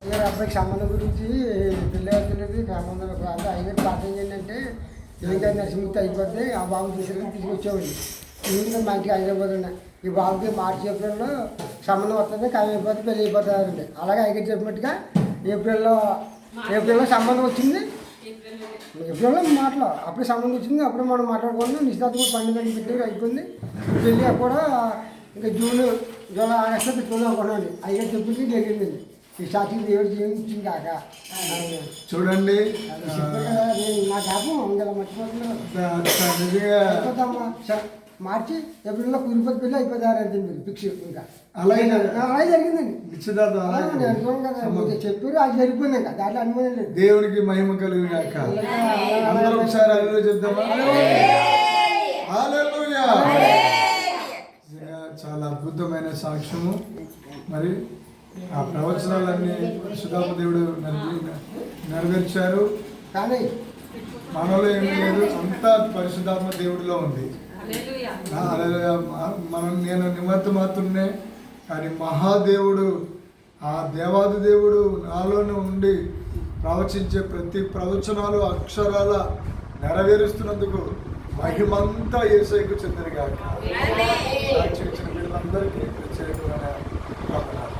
అబ్బాయికి సంబంధం గురించి పెళ్ళి అవుతున్నది సంబంధం అంటే ఐదు ప్రార్థన ఏంటంటే ఏదైనా నరసింహతో అయిపోతే ఆ బాబు తీసుకొచ్చేవాడి ఇందులో మా ఇంటికి హైదరాబాద్ ఉన్నాయి ఈ బాబుకి మార్చి ఏప్రిల్లో సంబంధం వస్తుంది ఖాయం అయిపోతే పెళ్ళి అయిపోతారండి అలాగే ఐదు చెప్పినట్టుగా ఏప్రిల్లో సంబంధం వచ్చింది. ఏప్రిల్లో మాటలు అప్పుడు సంబంధం వచ్చింది. అప్పుడు మనం మాట్లాడుకున్నాం నిశ్చితార్థం పండుగ పెట్టి అయిపోయింది. పెళ్ళి కూడా ఇంకా జూలై ఆగస్టులో పెట్టుకుందాం అనుకున్నాండి. ఐదు చెప్పుకి జరిగింది ఈ సాక్షి దేవుడు జీవించింది కాక చూడండి నా జ్ఞాపకం ఇంకెలా మర్చిపోతున్నామ్మా మార్చి ఏప్రిల్లో కురిపోతే పెళ్ళి అయిపోతారంటే మీరు ఫిక్స్ ఇంకా అలాగే జరిగిందండి. నిశ్చితార్థం అనుకోం కదా చెప్పారు అది జరిగిపోయింది ఇంకా దాంట్లో అనుమానం లేదు. దేవునికి మహిమ కలుగు కాక అందరూ ఒకసారి హల్లెలూయా చెప్దామా? హల్లెలూయా. చాలా అద్భుతమైన సాక్ష్యము. మరి ఆ ప్రవచనాలన్నీ పరిశుద్ధాత్మ దేవుడు నెరవేర్చారు. కానీ మనలో ఏమీ లేదు, అంతా పరిశుద్ధాత్మ దేవుడిలో ఉంది. నేను నిమిత్త మాత్రమే కానీ మహాదేవుడు ఆ దేవాది దేవుడు నాలోనే ఉండి ప్రవచించే ప్రతి ప్రవచనాలు అక్షరాల నెరవేరుస్తున్నందుకు మహిమంతా యేసయ్యకు చెందినగాక. సాక్షి ఇచ్చిన వీళ్ళందరికీ ప్రత్యేకమైన వందనాలు.